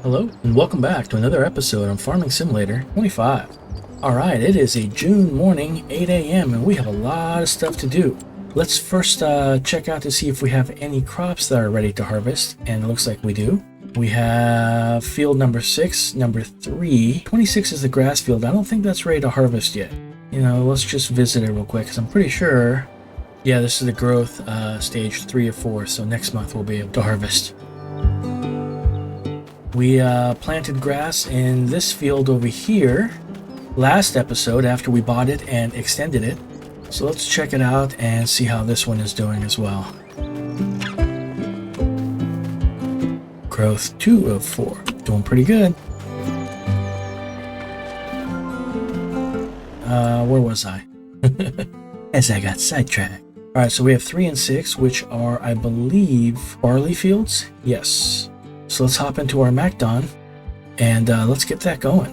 Hello, and welcome back to another episode on Farming Simulator 25. Alright, it is a June morning, 8 a.m., and we have a lot of stuff to do. Let's first check out to see if we have any crops that are ready to harvest, and it looks like we do. We have field number 6, number 3. 26 is the grass field. I don't think that's ready to harvest yet. You know, let's just visit it real quick, because I'm pretty sure... Yeah, this is the growth stage 3 of 4, so next month we'll be able to harvest. We planted grass in this field over here last episode after we bought it and extended it. So let's check it out and see how this one is doing as well. Growth 2 of 4. Doing pretty good. Where was I? As I got sidetracked. Alright, so we have 3 and 6, which are, I believe, barley fields? Yes. So let's hop into our MacDon and let's get that going.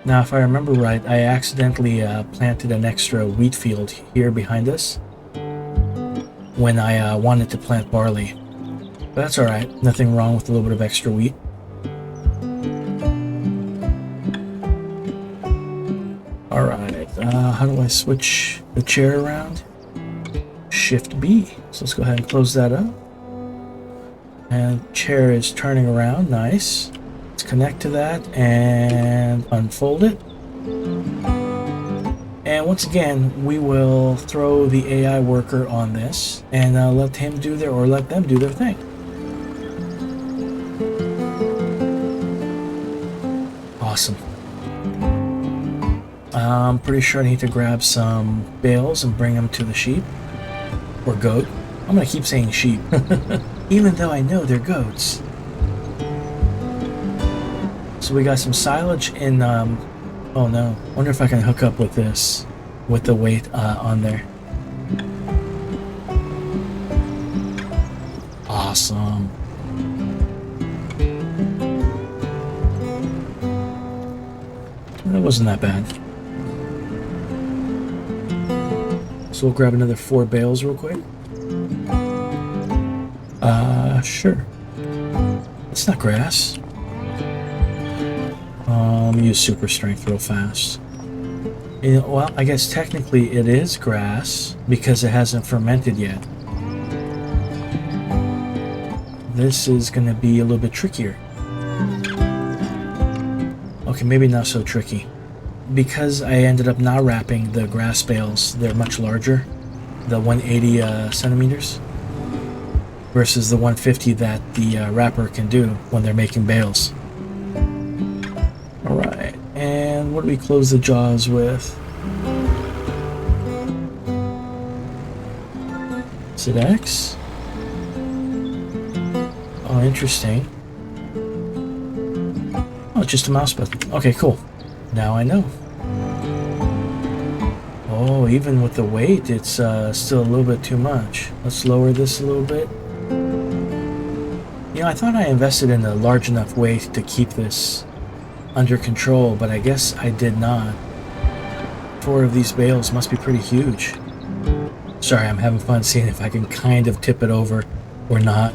Now, if I remember right, I accidentally planted an extra wheat field here behind us when I wanted to plant barley. But that's alright, nothing wrong with a little bit of extra wheat. Alright, how do I switch the chair around? Shift B. So let's go ahead and close that up. And chair is turning around, nice. Let's connect to that and unfold it. And once again, we will throw the AI worker on this and let him do their, or let them do their thing. Awesome. I'm pretty sure I need to grab some bales and bring them to the sheep. Or goat. I'm gonna keep saying sheep. Even though I know they're goats. So we got some silage in, oh no. Wonder if I can hook up with this. With the weight on there. Awesome. That wasn't that bad. So we'll grab another 4 bales real quick. Sure. It's not grass. Let me use super strength real fast. You know, well, I guess technically it is grass because it hasn't fermented yet. This is going to be a little bit trickier. Okay, maybe not so tricky. Because I ended up not wrapping the grass bales, they're much larger. The 180 centimeters versus the 150 that the wrapper can do when they're making bales. Alright, and what do we close the jaws with? Is it X? Oh, interesting. Oh, it's just a mouse button. Okay, cool. Now I know. Oh, even with the weight, it's still a little bit too much. Let's lower this a little bit. You know, I thought I invested in a large enough weight to keep this under control, but I guess I did not. 4 of these bales must be pretty huge. Sorry, I'm having fun seeing if I can kind of tip it over or not.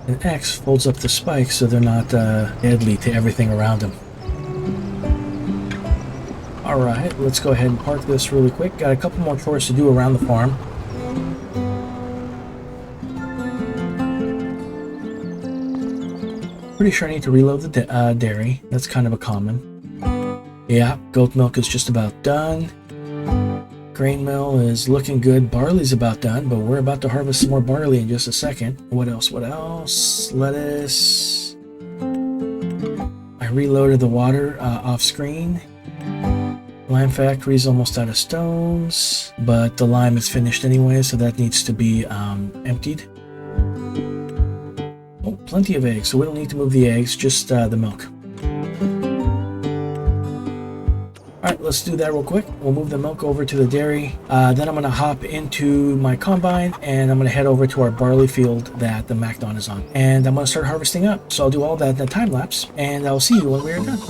And X folds up the spikes so they're not deadly to everything around them. Alright, let's go ahead and park this really quick. Got a couple more chores to do around the farm. Pretty sure I need to reload the dairy. That's kind of a common. Yeah, goat milk is just about done. Grain mill is looking good. Barley's about done, but we're about to harvest some more barley in just a second. What else? What else? Lettuce. I reloaded the water off screen. Lime factory's almost out of stones, but the lime is finished anyway, so that needs to be emptied. Oh, plenty of eggs, so we don't need to move the eggs, just the milk. Alright, let's do that real quick. We'll move the milk over to the dairy. Then I'm going to hop into my combine and I'm going to head over to our barley field that the MacDon is on. And I'm going to start harvesting up. So I'll do all that in the time lapse and I'll see you when we're done.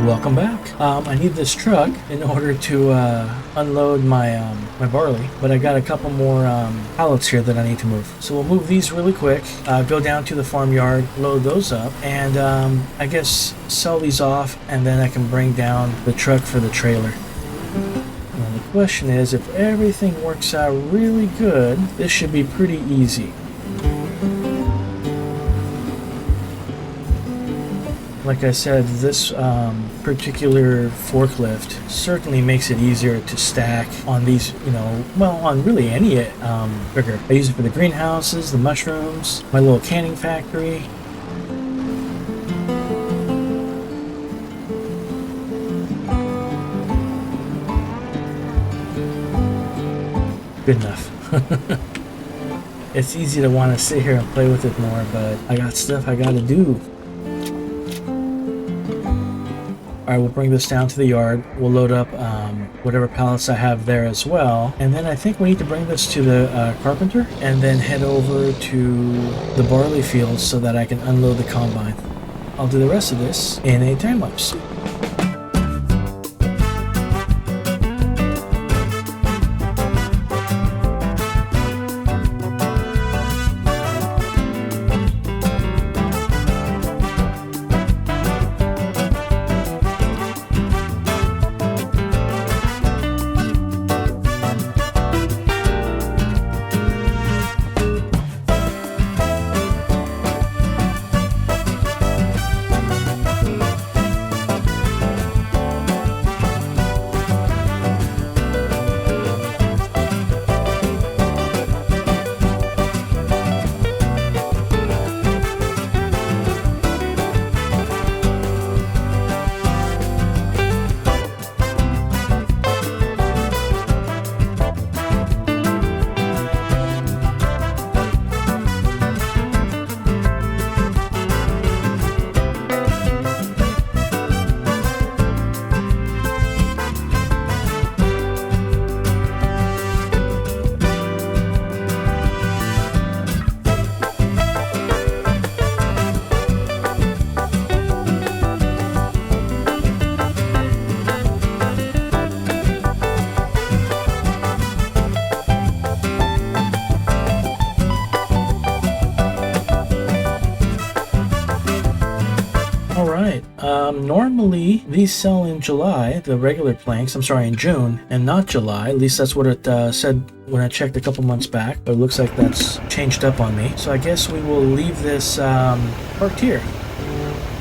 Welcome back. I need this truck in order to unload my my barley, but I got a couple more pallets here that I need to move. So we'll move these really quick, go down to the farmyard, load those up, and I guess sell these off, and then I can bring down the truck for the trailer. Now the question is, if everything works out really good, this should be pretty easy. Like I said, this particular forklift certainly makes it easier to stack on these, well, on really any trigger. I use it for the greenhouses, the mushrooms, my little canning factory. Good enough. It's easy to want to sit here and play with it more, but I got stuff I gotta do. Alright, we'll bring this down to the yard. We'll load up whatever pallets I have there as well. And then I think we need to bring this to the carpenter and then head over to the barley fields so that I can unload the combine. I'll do the rest of this in a time lapse. normally these sell in July, the regular planks, I'm sorry, in June, and not July. At least that's what it said when I checked a couple months back, but it looks like that's changed up on me. So I guess we will leave this parked here.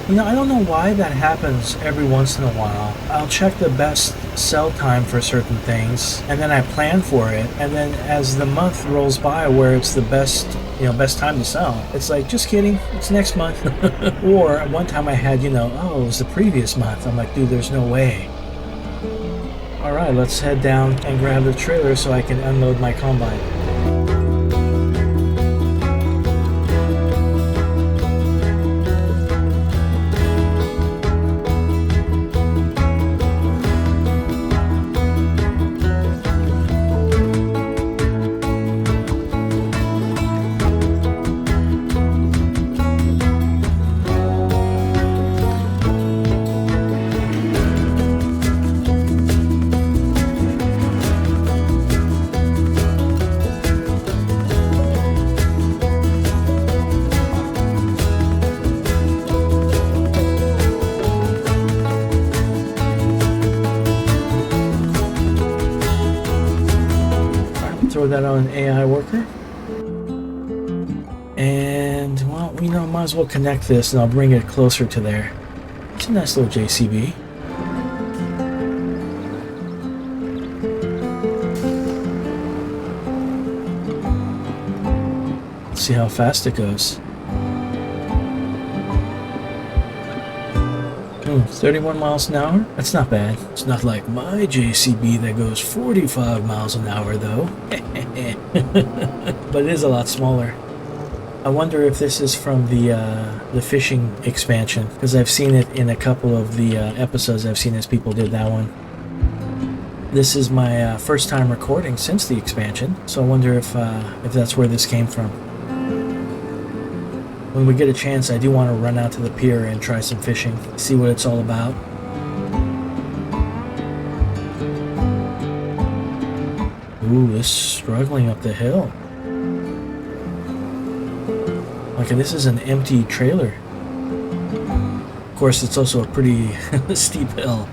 You know, I don't know why that happens every once in a while. I'll check the best sell time for certain things, and then I plan for it, and then as the month rolls by where it's the best, best time to sell, it's like, just kidding, it's next month. Or one time I had, oh, it was the previous month. I'm like, dude, there's no way. All right, let's head down and grab the trailer so I can unload my combine. Throw that on an AI worker. And, well, might as well connect this and I'll bring it closer to there. It's a nice little JCB. Let's see how fast it goes. 31 miles an hour? That's not bad. It's not like my JCB that goes 45 miles an hour though. But it is a lot smaller. I wonder if this is from the fishing expansion, because I've seen it in a couple of the episodes I've seen as people did that one. This is my first time recording since the expansion, so I wonder if that's where this came from. When we get a chance, I do want to run out to the pier and try some fishing, see what it's all about. Ooh, it's struggling up the hill. Okay, this is an empty trailer. Of course, it's also a pretty steep hill.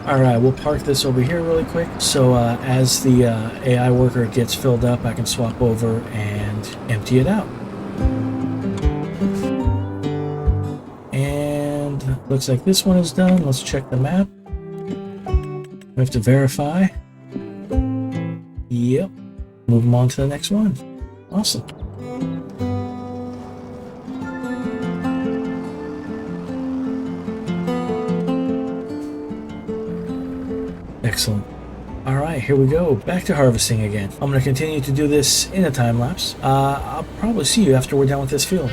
Alright, we'll park this over here really quick, so as the AI worker gets filled up, I can swap over and empty it out. And looks like this one is done. Let's check the map. We have to verify. Yep. Move them on to the next one. Awesome. Excellent. All right, here we go. Back to harvesting again. I'm going to continue to do this in a time lapse. I'll probably see you after we're done with this field.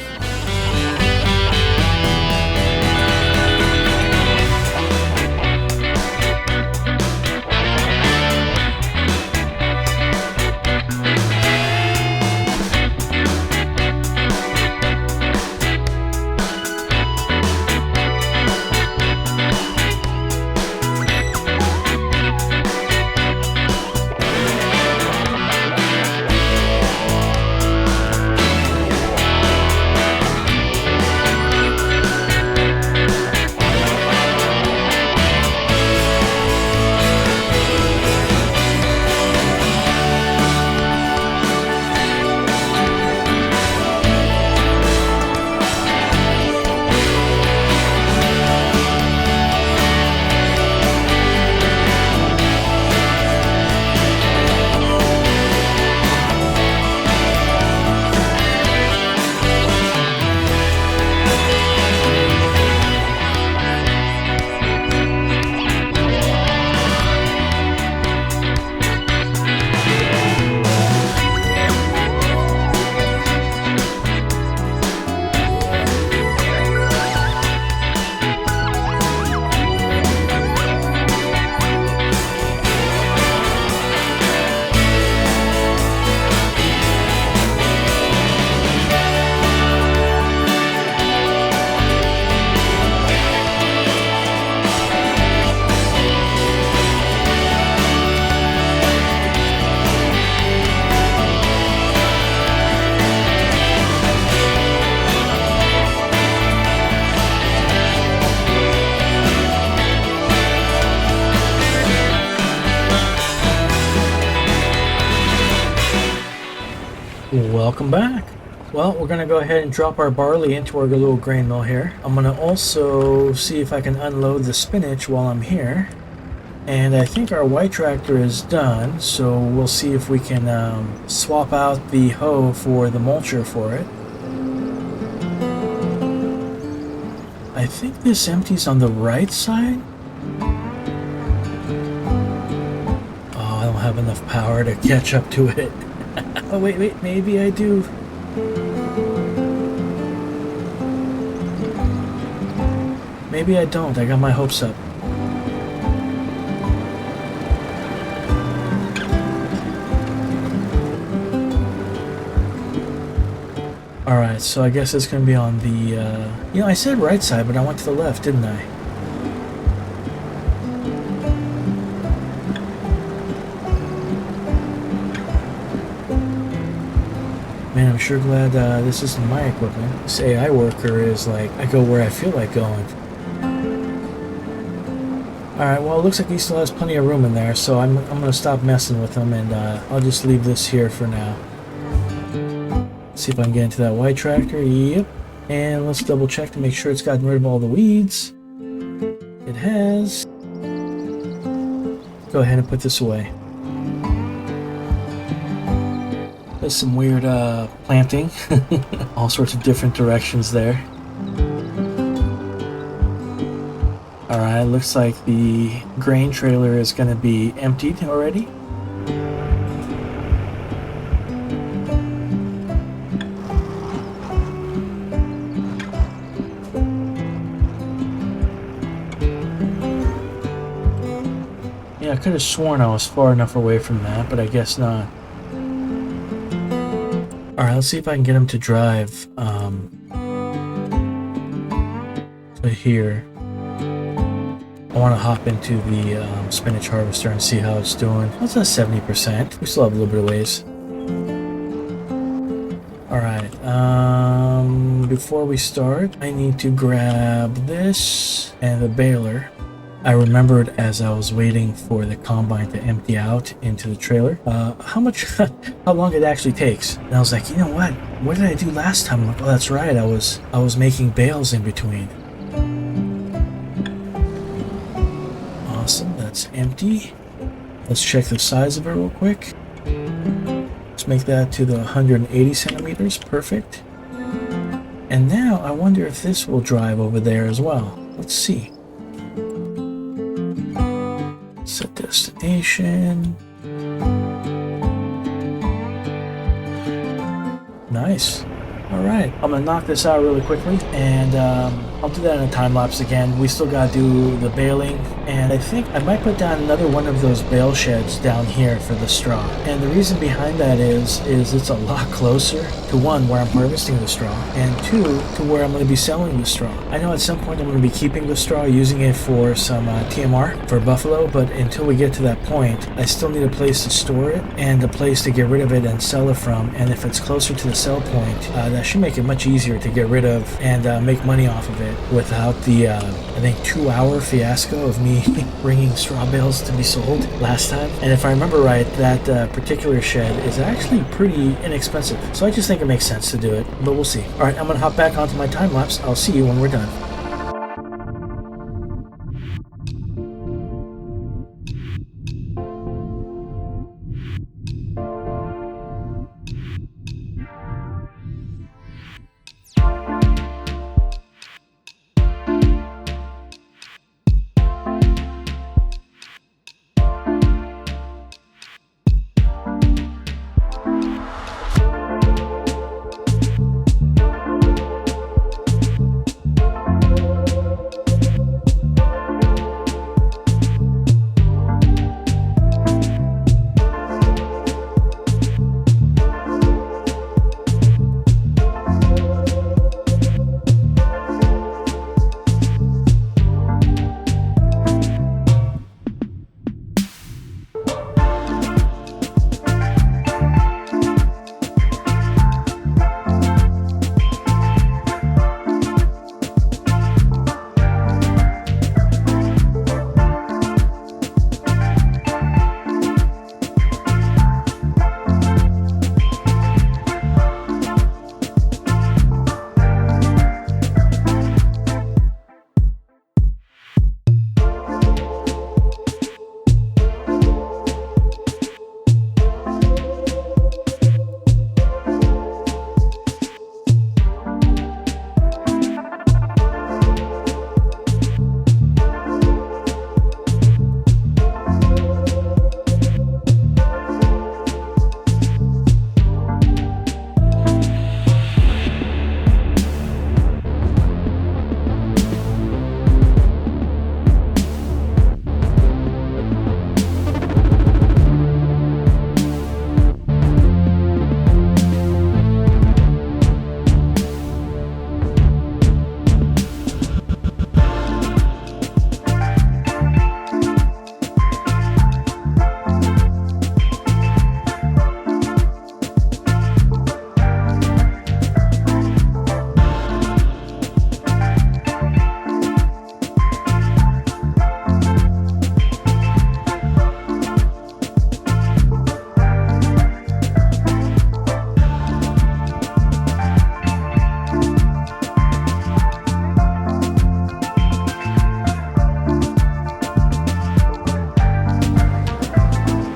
Welcome back. Well, we're going to go ahead and drop our barley into our little grain mill here. I'm going to also see if I can unload the spinach while I'm here. And I think our white tractor is done, so we'll see if we can swap out the hoe for the mulcher for it. I think this empties on the right side. Oh, I don't have enough power to catch up to it. Oh, wait, maybe I do. Maybe I don't. I got my hopes up. Alright, so I guess it's going to be on the, you know, I said right side, but I went to the left, didn't I? Man, I'm sure glad this isn't my equipment. This AI worker is like, I go where I feel like going. Alright, well, it looks like he still has plenty of room in there, so I'm going to stop messing with him, and I'll just leave this here for now. See if I can get into that white tractor. Yep. And let's double check to make sure it's gotten rid of all the weeds. It has. Go ahead and put this away. There's some weird planting. All sorts of different directions there. Alright, looks like the grain trailer is going to be emptied already. Yeah, I could have sworn I was far enough away from that, but I guess not. Alright, let's see if I can get him to drive to here. I want to hop into the spinach harvester and see how it's doing. That's at 70%. We still have a little bit of ways. Alright, before we start, I need to grab this and the baler. I remembered as I was waiting for the combine to empty out into the trailer, how long it actually takes. And I was like, you know what did I do last time? I'm like, oh, that's right, I was making bales in between. Awesome, that's empty. Let's check the size of it real quick. Let's make that to the 180 centimeters, perfect. And now I wonder if this will drive over there as well. Let's see. Set destination. Nice. Alright, I'm gonna knock this out really quickly, and I'll do that in a time lapse again. We still gotta do the baling, and I think I might put down another one of those bale sheds down here for the straw. And the reason behind that is it's a lot closer to one, where I'm harvesting the straw, and two, to where I'm gonna be selling the straw. I know at some point I'm gonna be keeping the straw, using it for some TMR for buffalo, but until we get to that point, I still need a place to store it and a place to get rid of it and sell it from. And if it's closer to the sell point, that should make it much easier to get rid of and make money off of it without the I think 2-hour fiasco of me bringing straw bales to be sold last time. And if I remember right, that particular shed is actually pretty inexpensive, so I just think it makes sense to do it, but we'll see. Alright, I'm gonna hop back onto my time lapse. I'll see you when we're done.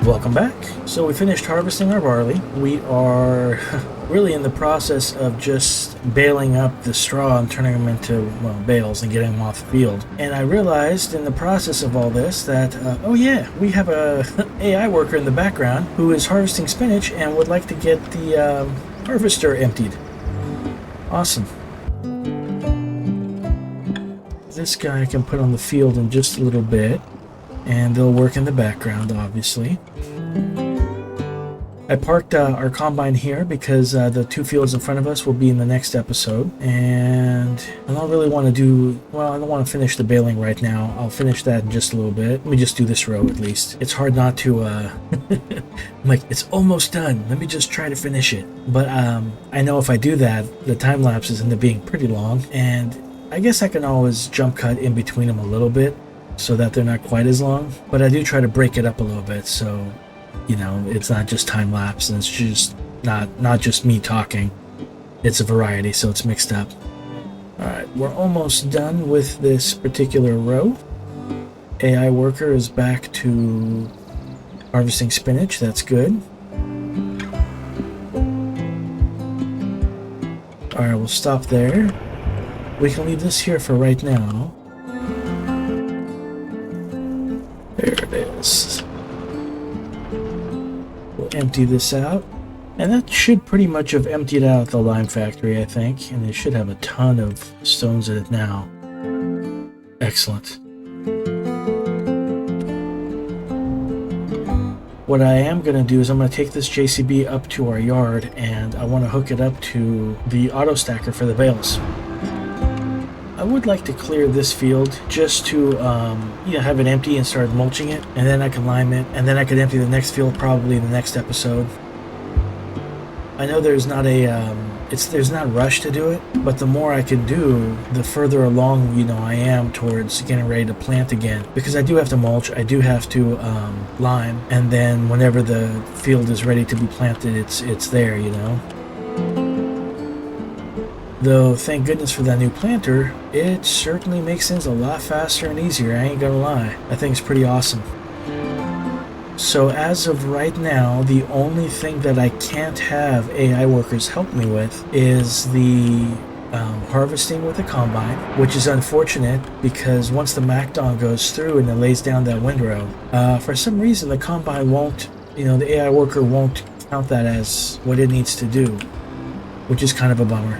Welcome back. So we finished harvesting our barley. We are really in the process of just baling up the straw and turning them into, well, bales and getting them off the field. And I realized in the process of all this that, oh yeah, we have a AI worker in the background who is harvesting spinach and would like to get the harvester emptied. Awesome. This guy I can put on the field in just a little bit, and they'll work in the background, obviously. I parked our combine here because the two fields in front of us will be in the next episode, and I don't really want to do, well, I don't want to finish the baling right now. I'll finish that in just a little bit. Let me just do this row at least. It's hard not to, I'm like, it's almost done. Let me just try to finish it. But I know if I do that, the time lapses end up being pretty long, and I guess I can always jump cut in between them a little bit so that they're not quite as long. But I do try to break it up a little bit so, you know, it's not just time lapse and it's just not just me talking. It's a variety, so it's mixed up. Alright, we're almost done with this particular row. AI worker is back to harvesting spinach. That's good. Alright, we'll stop there. We can leave this here for right now. There it is. We'll empty this out. And that should pretty much have emptied out the lime factory, I think. And it should have a ton of stones in it now. Excellent. What I am going to do is I'm going to take this JCB up to our yard, and I want to hook it up to the auto stacker for the bales. I would like to clear this field just to you know, have it empty and start mulching it, and then I can lime it, and then I could empty the next field probably in the next episode. I know there's not a there's not a rush to do it, but the more I can do, the further along, you know, I am towards getting ready to plant again, because I do have to mulch, I do have to lime, and then whenever the field is ready to be planted, it's there, you know. Though, thank goodness for that new planter, it certainly makes things a lot faster and easier, I ain't gonna lie. I think it's pretty awesome. So as of right now, the only thing that I can't have AI workers help me with is the harvesting with the combine, which is unfortunate because once the MacDon goes through and it lays down that windrow, for some reason the combine won't, you know, the AI worker won't count that as what it needs to do, which is kind of a bummer.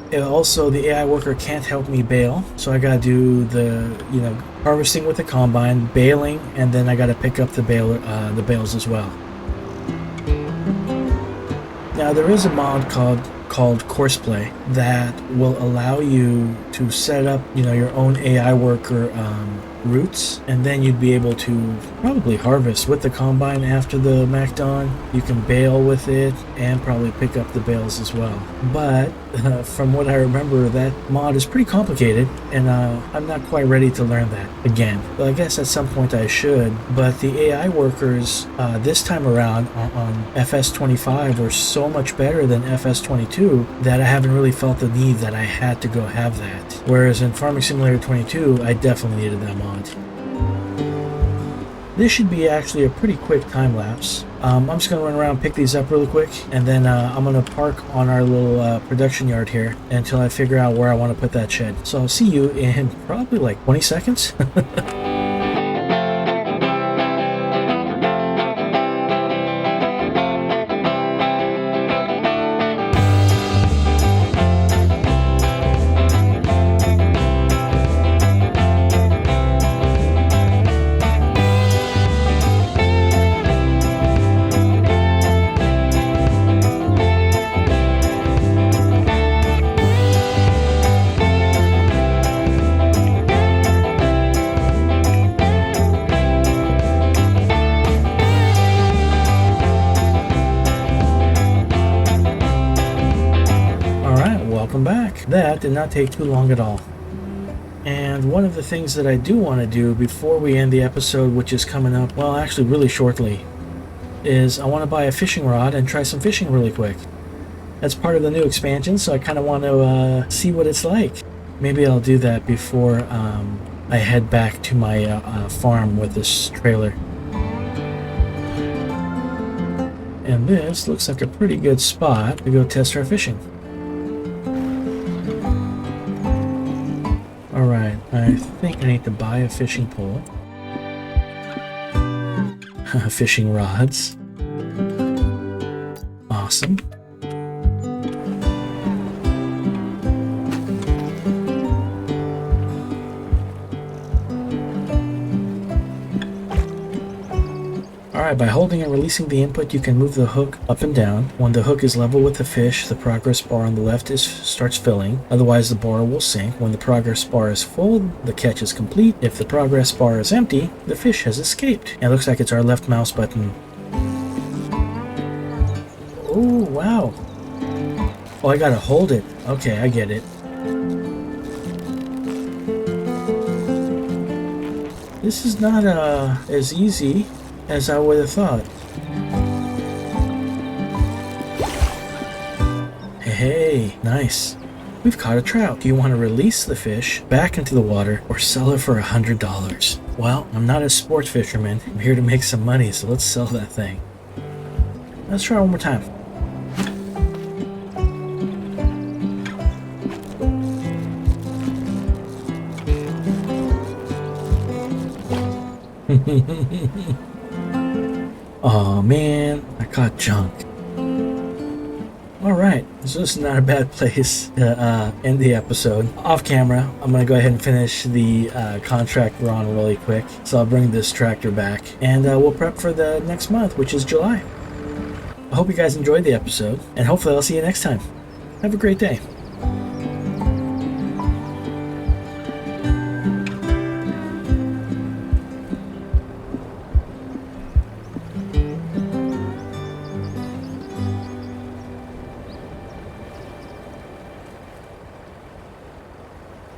And also, the AI worker can't help me bale, so I gotta do the, you know, harvesting with the combine, baling, and then I gotta pick up the bales as well. Now, there is a mod called Courseplay that will allow you to set up, you know, your own AI worker routes, and then you'd be able to probably harvest with the combine after the MacDon. You can bale with it and probably pick up the bales as well. But from what I remember, that mod is pretty complicated, and I'm not quite ready to learn that again. Well, I guess at some point I should, but the AI workers this time around on FS25 were so much better than FS22 that I haven't really felt the need that I had to go have that. Whereas in Farming Simulator 22, I definitely needed that mod. This should be actually a pretty quick time lapse. I'm just going to run around and pick these up really quick, and then I'm going to park on our little production yard here until I figure out where I want to put that shed. So I'll see you in probably like 20 seconds. That did not take too long at all. And one of the things that I do want to do before we end the episode, which is coming up, well, actually really shortly, is I want to buy a fishing rod and try some fishing really quick. That's part of the new expansion, so I kind of want to see what it's like. Maybe I'll do that before I head back to my farm with this trailer. And this looks like a pretty good spot to go test our fishing. Alright, I think I need to buy a fishing pole. Fishing rods. Awesome. Alright, by holding and releasing the input, you can move the hook up and down. When the hook is level with the fish, the progress bar on the left starts filling. Otherwise, the bar will sink. When the progress bar is full, the catch is complete. If the progress bar is empty, the fish has escaped. And it looks like it's our left mouse button. Oh, wow. Oh, I gotta hold it. Okay, I get it. This is not as easy as I would have thought. Hey, nice. We've caught a trout. Do you want to release the fish back into the water or sell it for $100? Well, I'm not a sports fisherman. I'm here to make some money, so let's sell that thing. Let's try one more time. Oh man, I caught junk. Alright, so this is not a bad place to end the episode. Off camera, I'm going to go ahead and finish the contract we're on really quick. So I'll bring this tractor back and we'll prep for the next month, which is July. I hope you guys enjoyed the episode and hopefully I'll see you next time. Have a great day.